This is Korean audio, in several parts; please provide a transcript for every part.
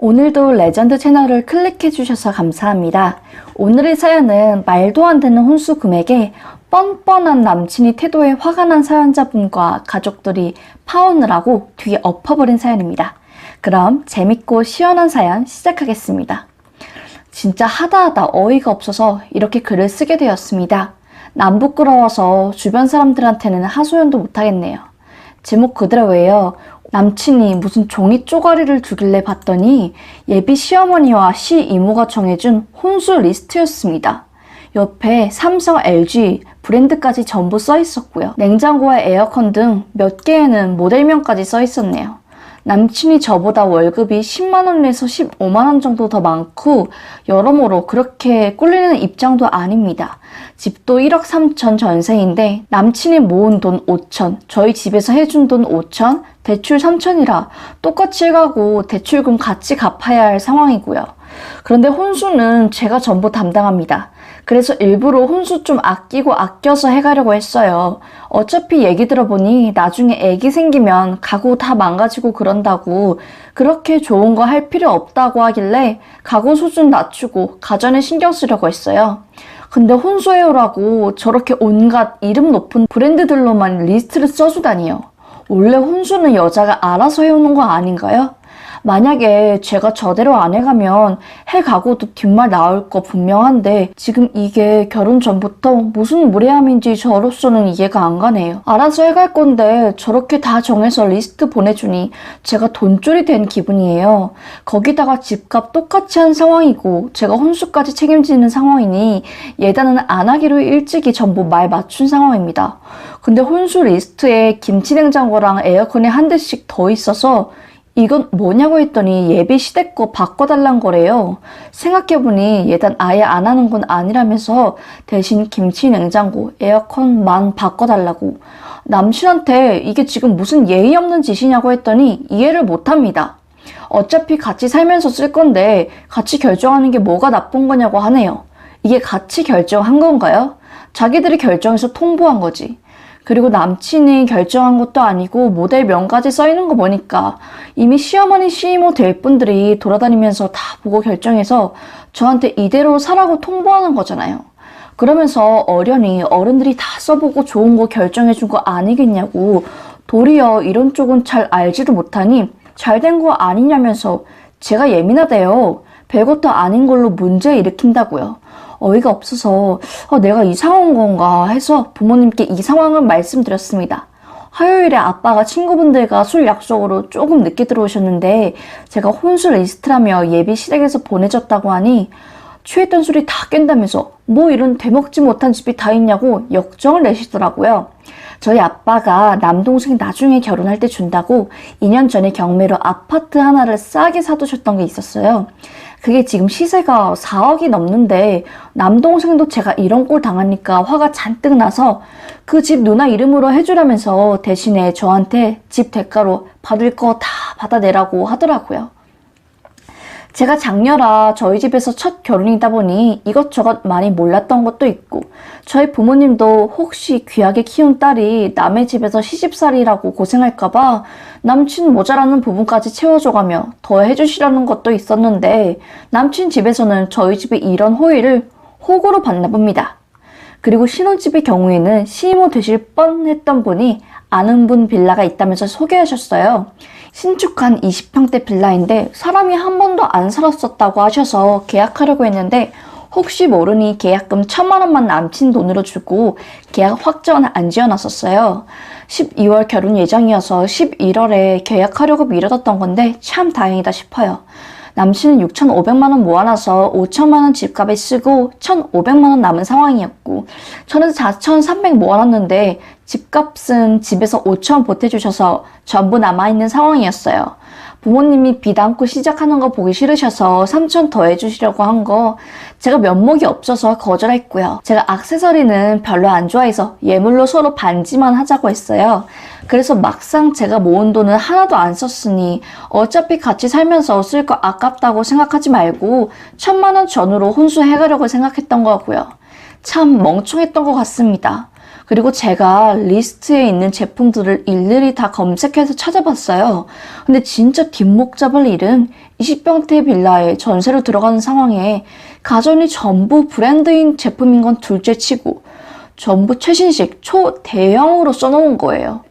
오늘도 레전드 채널을 클릭해주셔서 감사합니다. 오늘의 사연은 말도 안 되는 혼수 금액에 뻔뻔한 남친이 태도에 화가 난 사연자분과 가족들이 파혼을 하고 뒤에 엎어버린 사연입니다. 그럼 재밌고 시원한 사연 시작하겠습니다. 진짜 하다하다 어이가 없어서 이렇게 글을 쓰게 되었습니다. 남 부끄러워서 주변 사람들한테는 하소연도 못하겠네요. 제목 그대로예요. 남친이 무슨 종이 쪼가리를 주길래 봤더니 예비 시어머니와 시이모가 정해준 혼수 리스트였습니다. 옆에 삼성, LG 브랜드까지 전부 써 있었고요. 냉장고와 에어컨 등 몇 개에는 모델명까지 써 있었네요. 남친이 저보다 월급이 10만원에서 15만원 정도 더 많고 여러모로 그렇게 꿀리는 입장도 아닙니다. 집도 1억 3천 전세인데 남친이 모은 돈 5천, 저희 집에서 해준 돈 5천, 대출 3천이라 똑같이 해가고 대출금 같이 갚아야 할 상황이고요. 그런데 혼수는 제가 전부 담당합니다. 그래서 일부러 혼수 좀 아껴서 해가려고 했어요. 어차피 얘기 들어보니 나중에 애기 생기면 가구 다 망가지고 그런다고 그렇게 좋은 거 할 필요 없다고 하길래 가구 수준 낮추고 가전에 신경 쓰려고 했어요. 근데 혼수해요라고 저렇게 온갖 이름 높은 브랜드들로만 리스트를 써주다니요. 원래 혼수는 여자가 알아서 해오는 거 아닌가요? 만약에 제가 저대로 안 해가면 해가고도 뒷말 나올 거 분명한데 지금 이게 결혼 전부터 무슨 무례함인지 저로서는 이해가 안 가네요. 알아서 해갈 건데 저렇게 다 정해서 리스트 보내주니 제가 돈줄이 된 기분이에요. 거기다가 집값 똑같이 한 상황이고 제가 혼수까지 책임지는 상황이니 예단은 안 하기로 일찍이 전부 말 맞춘 상황입니다. 근데 혼수 리스트에 김치냉장고랑 에어컨이 한 대씩 더 있어서 이건 뭐냐고 했더니 예비 시댁 거 바꿔달란 거래요. 생각해보니 예단 아예 안 하는 건 아니라면서 대신 김치 냉장고, 에어컨만 바꿔달라고. 남친한테 이게 지금 무슨 예의 없는 짓이냐고 했더니 이해를 못합니다. 어차피 같이 살면서 쓸 건데 같이 결정하는 게 뭐가 나쁜 거냐고 하네요. 이게 같이 결정한 건가요? 자기들이 결정해서 통보한 거지. 그리고 남친이 결정한 것도 아니고 모델 명까지 써있는 거 보니까 이미 시어머니, 시이모 될 분들이 돌아다니면서 다 보고 결정해서 저한테 이대로 사라고 통보하는 거잖아요. 그러면서 어련히 어른들이 다 써보고 좋은 거 결정해준 거 아니겠냐고 도리어 이런 쪽은 잘 알지도 못하니 잘 된 거 아니냐면서 제가 예민하대요. 별것도 아닌 걸로 문제 일으킨다고요. 어이가 없어서 내가 이상한 건가 해서 부모님께 이 상황을 말씀드렸습니다. 화요일에 아빠가 친구분들과 술 약속으로 조금 늦게 들어오셨는데 제가 혼수 리스트라며 예비 시댁에서 보내줬다고 하니 취했던 술이 다 깬다면서 뭐 이런 되먹지 못한 집이 다 있냐고 역정을 내시더라고요. 저희 아빠가 남동생이 나중에 결혼할 때 준다고 2년 전에 경매로 아파트 하나를 싸게 사두셨던 게 있었어요. 그게 지금 시세가 4억이 넘는데 남동생도 제가 이런 꼴 당하니까 화가 잔뜩 나서 그 집 누나 이름으로 해주라면서 대신에 저한테 집 대가로 받을 거 다 받아내라고 하더라고요. 제가 장녀라 저희 집에서 첫 결혼이다 보니 이것저것 많이 몰랐던 것도 있고 저희 부모님도 혹시 귀하게 키운 딸이 남의 집에서 시집살이라고 고생할까봐 남친 모자라는 부분까지 채워줘가며 더 해주시라는 것도 있었는데 남친 집에서는 저희 집의 이런 호의를 호구로 받나 봅니다. 그리고 신혼집의 경우에는 시이모 되실 뻔했던 분이 아는 분 빌라가 있다면서 소개하셨어요. 신축한 20평대 빌라인데 사람이 한 번도 안 살았었다고 하셔서 계약하려고 했는데 혹시 모르니 계약금 1,000만 원만 남친 돈으로 주고 계약 확정은 안 지어놨었어요. 12월 결혼 예정이어서 11월에 계약하려고 미뤄뒀던 건데 참 다행이다 싶어요. 남친은 6,500만 원 모아놔서 5천만 원 집값에 쓰고 1,500만 원 남은 상황이었고 저는 4,300 모아놨는데 집값은 집에서 5천 보태주셔서 전부 남아있는 상황이었어요. 부모님이 빚 안고 시작하는 거 보기 싫으셔서 3천 더 해주시려고 한 거 제가 면목이 없어서 거절했고요. 제가 액세서리는 별로 안 좋아해서 예물로 서로 반지만 하자고 했어요. 그래서 막상 제가 모은 돈은 하나도 안 썼으니 어차피 같이 살면서 쓸 거 아깝다고 생각하지 말고 1,000만 원 전으로 혼수해가려고 생각했던 거고요. 참 멍청했던 것 같습니다. 그리고 제가 리스트에 있는 제품들을 일일이 다 검색해서 찾아봤어요. 근데 진짜 뒷목 잡을 일은 20평대 빌라에 전세로 들어가는 상황에 가전이 전부 브랜드인 제품인 건 둘째치고 전부 최신식 초대형으로 써놓은 거예요.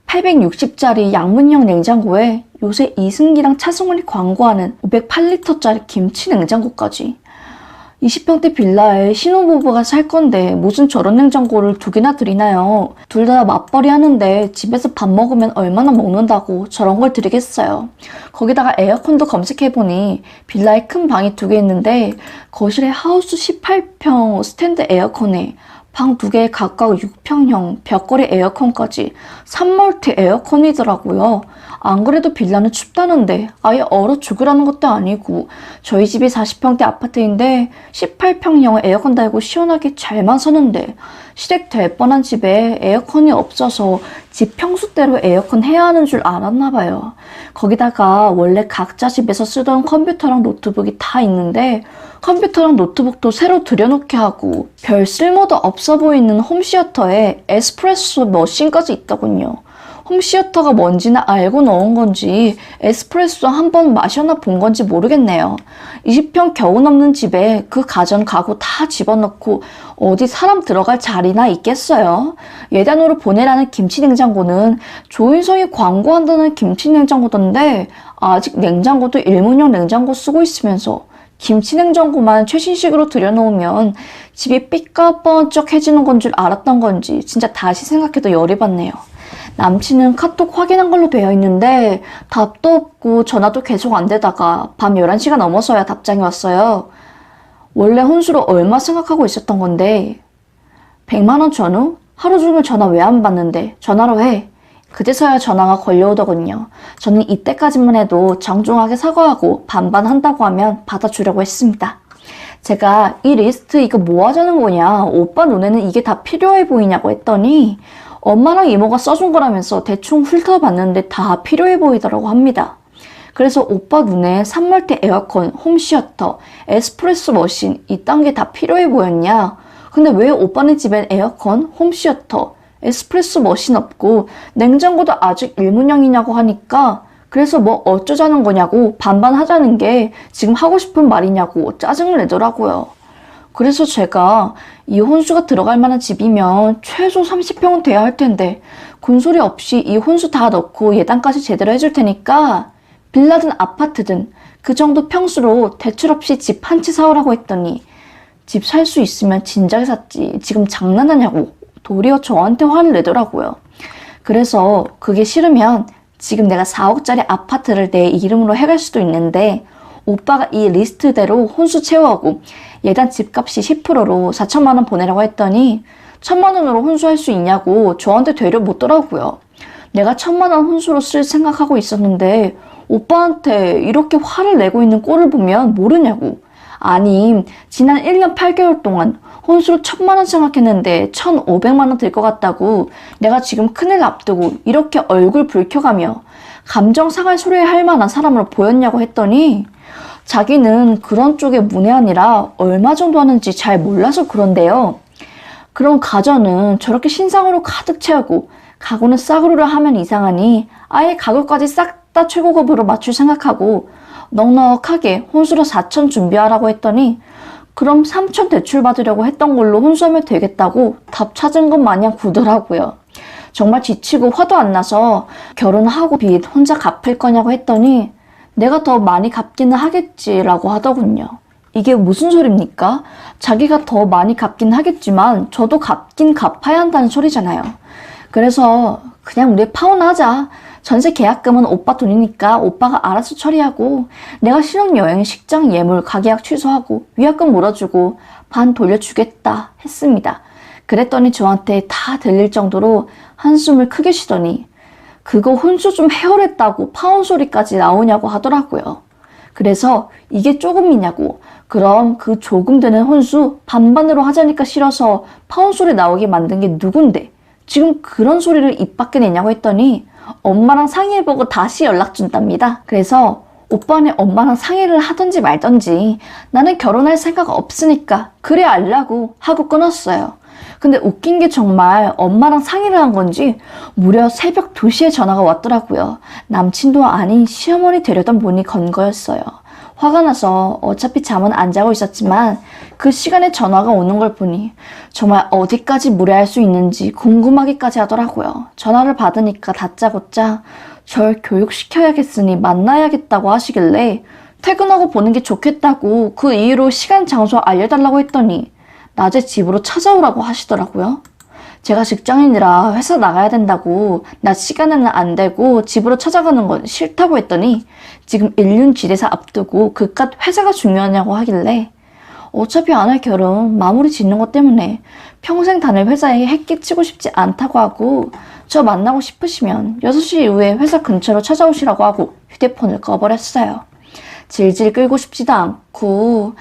860짜리 양문형 냉장고에 요새 이승기랑 차승원이 광고하는 508리터짜리 김치 냉장고까지. 20평대 빌라에 신혼부부가 살 건데 무슨 저런 냉장고를 2개나 들이나요? 둘 다 맞벌이 하는데 집에서 밥 먹으면 얼마나 먹는다고 저런 걸 드리겠어요. 거기다가 에어컨도 검색해보니 빌라에 큰 방이 2개 있는데 거실에 하우스 18평 스탠드 에어컨에 방 2개에 각각 6평형 벽걸이 에어컨까지 3멀티 에어컨이더라고요. 안 그래도 빌라는 춥다는데 아예 얼어 죽으라는 것도 아니고 저희 집이 40평대 아파트인데 18평형 에어컨 달고 시원하게 잘만 서는데 시댁 될 뻔한 집에 에어컨이 없어서 집 평수대로 에어컨 해야 하는 줄 알았나 봐요. 거기다가 원래 각자 집에서 쓰던 컴퓨터랑 노트북이 다 있는데 컴퓨터랑 노트북도 새로 들여놓게 하고 별 쓸모도 없어 보이는 홈시어터에 에스프레소 머신까지 있더군요. 홈시어터가 뭔지는 알고 넣은 건지 에스프레소 한 번 마셔나 본 건지 모르겠네요. 20평 겨우 넘는 집에 그 가전 가구 다 집어넣고 어디 사람 들어갈 자리나 있겠어요? 예단으로 보내라는 김치냉장고는 조인성이 광고한다는 김치냉장고던데 아직 냉장고도 일문형 냉장고 쓰고 있으면서 김치냉장고만 최신식으로 들여놓으면 집이 삐까뻔쩍해지는 건 줄 알았던 건지 진짜 다시 생각해도 열이 받네요. 남친은 카톡 확인한 걸로 되어 있는데 답도 없고 전화도 계속 안 되다가 밤 11시가 넘어서야 답장이 왔어요. 원래 혼수로 얼마 생각하고 있었던 건데 100만 원 전후? 하루 종일 전화 왜 안 받는데 전화로 해. 그제서야 전화가 걸려오더군요. 저는 이때까지만 해도 정중하게 사과하고 반반한다고 하면 받아주려고 했습니다. 제가 이 리스트 이거 뭐 하자는 거냐, 오빠 눈에는 이게 다 필요해 보이냐고 했더니 엄마랑 이모가 써준 거라면서 대충 훑어봤는데 다 필요해 보이더라고 합니다. 그래서 오빠 눈에 3멀티 에어컨, 홈시어터, 에스프레소 머신 이딴 게 다 필요해 보였냐? 근데 왜 오빠네 집엔 에어컨, 홈시어터, 에스프레소 머신 없고 냉장고도 아직 일문형이냐고 하니까 그래서 뭐 어쩌자는 거냐고 반반하자는 게 지금 하고 싶은 말이냐고 짜증을 내더라고요. 그래서 제가 이 혼수가 들어갈 만한 집이면 최소 30평은 돼야 할 텐데 군소리 없이 이 혼수 다 넣고 예단까지 제대로 해줄 테니까 빌라든 아파트든 그 정도 평수로 대출 없이 집 한 채 사오라고 했더니 집 살 수 있으면 진작에 샀지 지금 장난하냐고 도리어 저한테 화를 내더라고요. 그래서 그게 싫으면 지금 내가 4억짜리 아파트를 내 이름으로 해갈 수도 있는데 오빠가 이 리스트대로 혼수 채워하고 예단 집값이 10%로 4천만 원 보내라고 했더니 1,000만 원으로 혼수할 수 있냐고 저한테 되려 묻더라고요. 내가 1,000만 원 혼수로 쓸 생각하고 있었는데 오빠한테 이렇게 화를 내고 있는 꼴을 보면 모르냐고. 아니 지난 1년 8개월 동안 혼수로 1,000만 원 생각했는데 1,500만 원 들 것 같다고 내가 지금 큰일 앞두고 이렇게 얼굴 붉혀가며 감정 상할 소리 할 만한 사람으로 보였냐고 했더니 자기는 그런 쪽에 문외한이라 얼마 정도 하는지 잘 몰라서 그런데요. 그런 가전은 저렇게 신상으로 가득 채우고 가구는 싸구려를 하면 이상하니 아예 가구까지 싹 다 최고급으로 맞출 생각하고 넉넉하게 혼수로 4천 준비하라고 했더니 그럼 3천 대출 받으려고 했던 걸로 혼수하면 되겠다고 답 찾은 것 마냥 구더라고요. 정말 지치고 화도 안 나서 결혼하고 빚 혼자 갚을 거냐고 했더니 내가 더 많이 갚기는 하겠지라고 하더군요. 이게 무슨 소리입니까? 자기가 더 많이 갚긴 하겠지만 저도 갚긴 갚아야 한다는 소리잖아요. 그래서 그냥 우리 파혼하자. 전세 계약금은 오빠 돈이니까 오빠가 알아서 처리하고 내가 신혼여행 식장 예물 가계약 취소하고 위약금 물어주고 반 돌려주겠다 했습니다. 그랬더니 저한테 다 들릴 정도로 한숨을 크게 쉬더니 그거 혼수 좀 해오랬다고 파혼 소리까지 나오냐고 하더라고요. 그래서 이게 조금이냐고. 그럼 그 조금 되는 혼수 반반으로 하자니까 싫어서 파혼 소리 나오게 만든 게 누군데 지금 그런 소리를 입 밖에 내냐고 했더니 엄마랑 상의해보고 다시 연락 준답니다. 그래서 오빠는 엄마랑 상의를 하던지 말던지 나는 결혼할 생각 없으니까 그래 알라고 하고 끊었어요. 근데 웃긴 게 정말 엄마랑 상의를 한 건지 무려 새벽 2시에 전화가 왔더라고요. 남친도 아닌 시어머니 되려던 분이 건 거였어요. 화가 나서 어차피 잠은 안 자고 있었지만 그 시간에 전화가 오는 걸 보니 정말 어디까지 무례할 수 있는지 궁금하기까지 하더라고요. 전화를 받으니까 다짜고짜 절 교육시켜야겠으니 만나야겠다고 하시길래 퇴근하고 보는 게 좋겠다고 그 이유로 시간 장소 알려달라고 했더니 낮에 집으로 찾아오라고 하시더라고요. 제가 직장인이라 회사 나가야 된다고 낮 시간에는 안 되고 집으로 찾아가는 건 싫다고 했더니 지금 1년 지례사 앞두고 그깟 회사가 중요하냐고 하길래 어차피 안 할 결혼 마무리 짓는 것 때문에 평생 다닐 회사에 해끼치고 싶지 않다고 하고 저 만나고 싶으시면 6시 이후에 회사 근처로 찾아오시라고 하고 휴대폰을 꺼버렸어요. 질질 끌고 싶지도 않고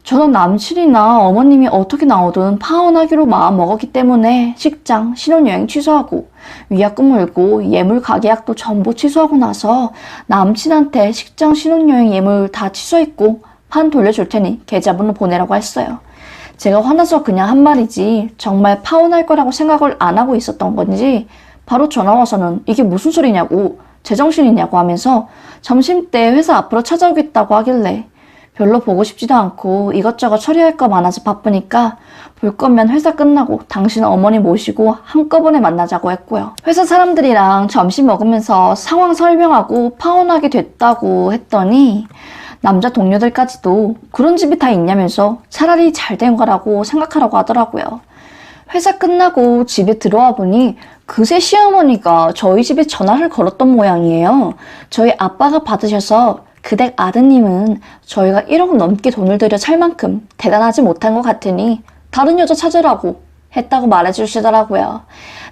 저는 남친이나 어머님이 어떻게 나오든 파혼하기로 마음먹었기 때문에 식장, 신혼여행 취소하고 위약금 물고 예물 가계약도 전부 취소하고 나서 남친한테 식장, 신혼여행 예물 다 취소했고 판 돌려줄 테니 계좌번호 보내라고 했어요. 제가 화나서 그냥 한 말이지 정말 파혼할 거라고 생각을 안 하고 있었던 건지 바로 전화 와서는 이게 무슨 소리냐고 제정신이냐고 하면서 점심때 회사 앞으로 찾아오겠다고 하길래 별로 보고 싶지도 않고 이것저것 처리할 거 많아서 바쁘니까 볼 거면 회사 끝나고 당신 어머니 모시고 한꺼번에 만나자고 했고요. 회사 사람들이랑 점심 먹으면서 상황 설명하고 파혼하게 됐다고 했더니 남자 동료들까지도 그런 집이 다 있냐면서 차라리 잘 된 거라고 생각하라고 하더라고요. 회사 끝나고 집에 들어와 보니 그새 시어머니가 저희 집에 전화를 걸었던 모양이에요. 저희 아빠가 받으셔서 그댁 아드님은 저희가 1억 넘게 돈을 들여 살 만큼 대단하지 못한 것 같으니 다른 여자 찾으라고 했다고 말해주시더라고요.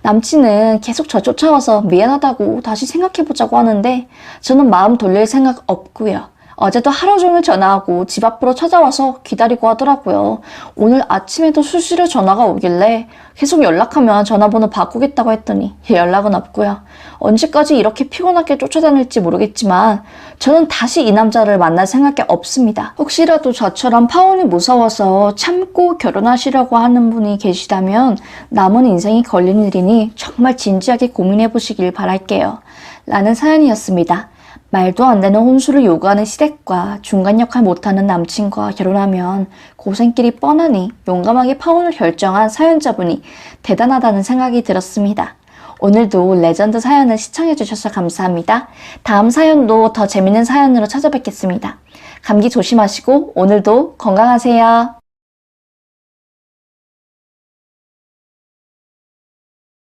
남친은 계속 저 쫓아와서 미안하다고 다시 생각해보자고 하는데 저는 마음 돌릴 생각 없고요. 어제도 하루 종일 전화하고 집 앞으로 찾아와서 기다리고 하더라고요. 오늘 아침에도 수시로 전화가 오길래 계속 연락하면 전화번호 바꾸겠다고 했더니 연락은 없고요. 언제까지 이렇게 피곤하게 쫓아다닐지 모르겠지만 저는 다시 이 남자를 만날 생각이 없습니다. 혹시라도 저처럼 파혼이 무서워서 참고 결혼하시려고 하는 분이 계시다면 남은 인생이 걸린 일이니 정말 진지하게 고민해 보시길 바랄게요. 라는 사연이었습니다. 말도 안 되는 혼수를 요구하는 시댁과 중간 역할 못하는 남친과 결혼하면 고생길이 뻔하니 용감하게 파혼을 결정한 사연자분이 대단하다는 생각이 들었습니다. 오늘도 레전드 사연을 시청해주셔서 감사합니다. 다음 사연도 더 재밌는 사연으로 찾아뵙겠습니다. 감기 조심하시고 오늘도 건강하세요.